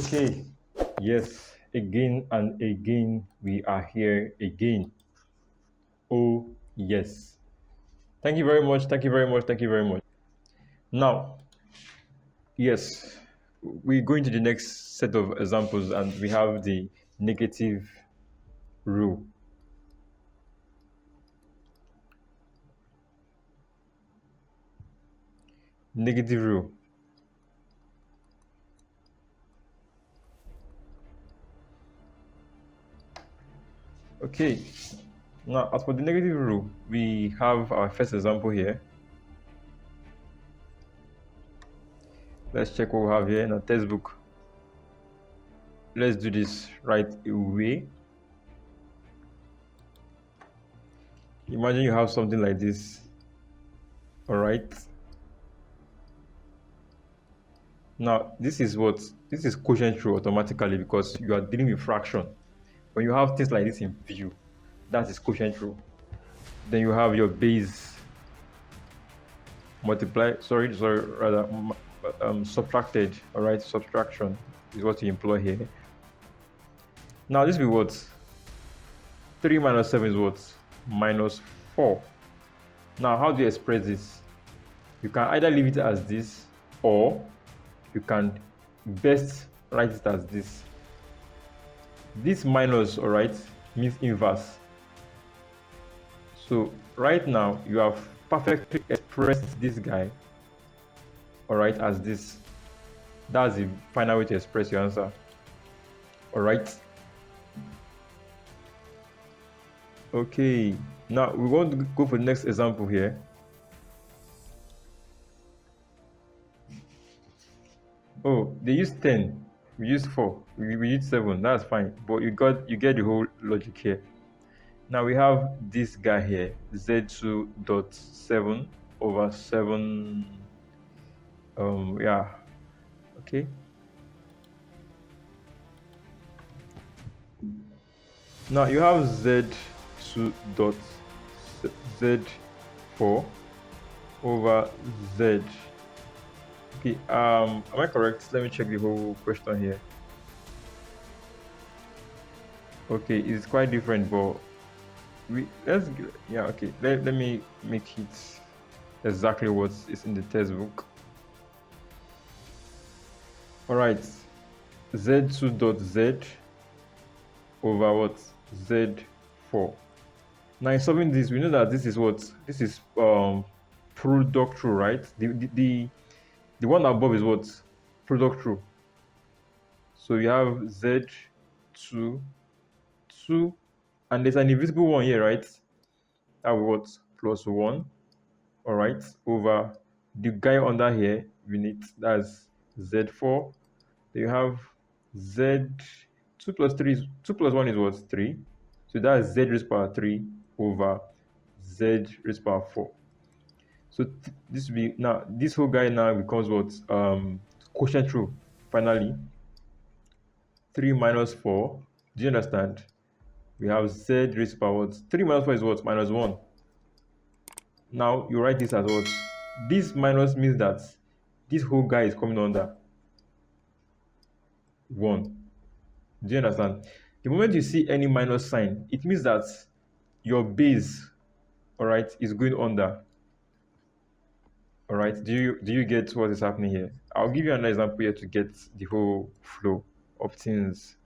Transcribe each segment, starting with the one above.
Okay, yes, again and again, we are here again. Oh, yes. Thank you very much. Thank you very much. Thank you very much. Now, yes, we go into the next set of examples and we have the negative rule. Negative rule. Okay, now as for the negative rule, we have our first example here. Let's check what we have here in our textbook. Let's do this right away. Imagine you have something like this. All right. Now, this is quotient rule automatically because you are dealing with fraction. When you have things like this in view, that is quotient rule. Then you have your base subtracted. All right, subtraction is what you employ here. Now, this will be what? 3 minus 7 is what? Minus 4. Now, how do you express this? You can either leave it as this or you can best write it as this. This minus, all right, means inverse. So right now you have perfectly expressed this guy, all right, as this. That's the final way to express your answer. All right. Okay, now we want to go for the next example here. Oh, they use 10. We use 4. We use 7. That's fine. But you get the whole logic here. Now we have this guy here, z2.7 over 7. Yeah. Okay. Now you have z2.z4 over z. Okay, am I correct? Let me check the whole question here. Okay, it's quite different, but let me make it exactly what is in the textbook. All right, z2.z over what? z4. Now in solving this, we know that this is what? This is product rule, right? The one above is what? Product rule. So you have z2, 2, and there's an invisible one here, right? That will what? Plus 1, all right, over the guy under here, unit, that's z4. Then you have z2 plus 3, 2 plus 1 is what? 3. So that's z raised power 3 over z raised power 4. So this will be, now this whole guy now becomes what? Quotient rule. Finally, 3 minus 4. Do you understand? We have z raised power what? 3 minus 4 is what? Minus 1. Now you write this as what? This minus means that this whole guy is coming under 1. Do you understand? The moment you see any minus sign, it means that your base, all right, is going under. All right, do you get what is happening here? I'll give you another example here to get the whole flow of things.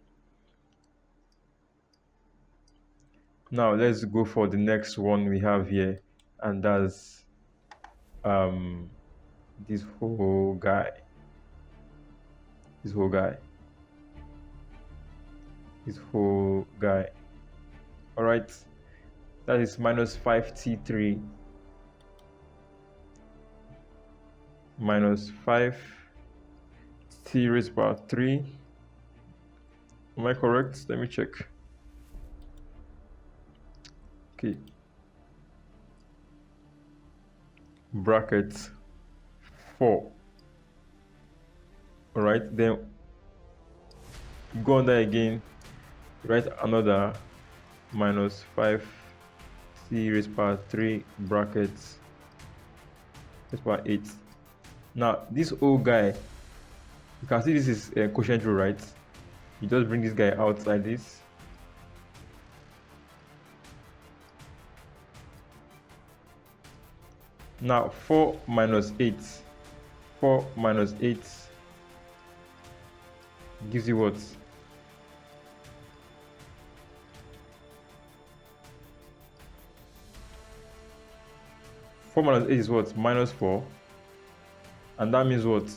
Now let's go for the next one we have here, and that's this whole guy. All right, that is minus 5t3 minus 5 t raised power 3. Am I correct? Let me check. Okay, bracket 4. All right, then go under again, write another minus 5 t raised power 3 brackets raised power 8. Now this old guy You can see this is a quotient rule, right? You just bring this guy out like this. Now 4 minus 8. 4 minus 8 gives you what? 4 minus 8 is what? Minus 4. And that means what?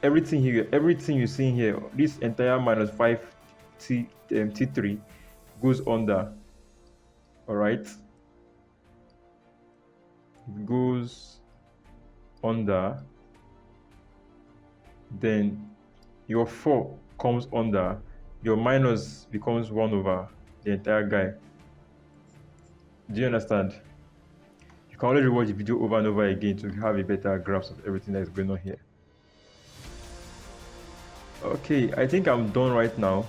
Everything here, everything you see here, this entire minus 5 t3 goes under. All right? It goes under. Then your 4 comes under. Your minus becomes 1 over the entire guy. Do you understand? You can always rewatch the video over and over again to have a better grasp of everything that is going on here. Okay, I think I'm done right now.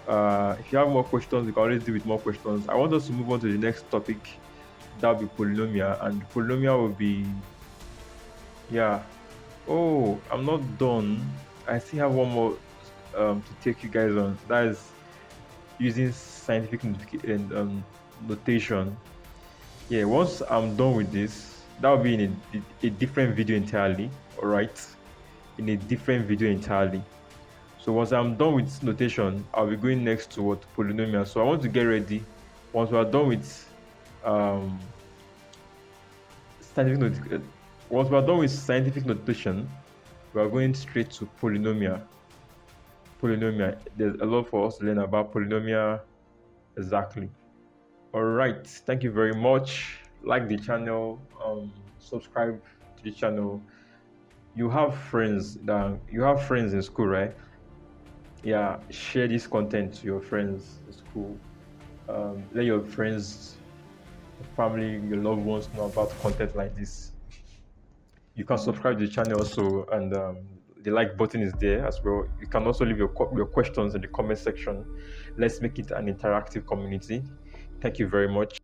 If you have more questions, you can always deal with more questions. I want us to move on to the next topic. That will be polynomial, and polynomial will be, yeah. Oh, I'm not done. I still have one more to take you guys on. That is using scientific notation. Yeah, once I'm done with this, that will be in a different video entirely. All right, in a different video entirely. So once I'm done with notation, I'll be going next to what polynomial. So I want to get ready. Once we are done with once we are done with scientific notation, we are going straight to polynomial. Polynomial. There's a lot for us to learn about polynomial. Exactly. All right. Thank you very much. Like the channel. Subscribe to the channel. You have friends in school, right? Yeah, share this content to your friends in school. Let your friends, family, your loved ones know about content like this. You can subscribe to the channel also, and the like button is there as well. You can also leave your questions in the comment section. Let's make it an interactive community. Thank you very much.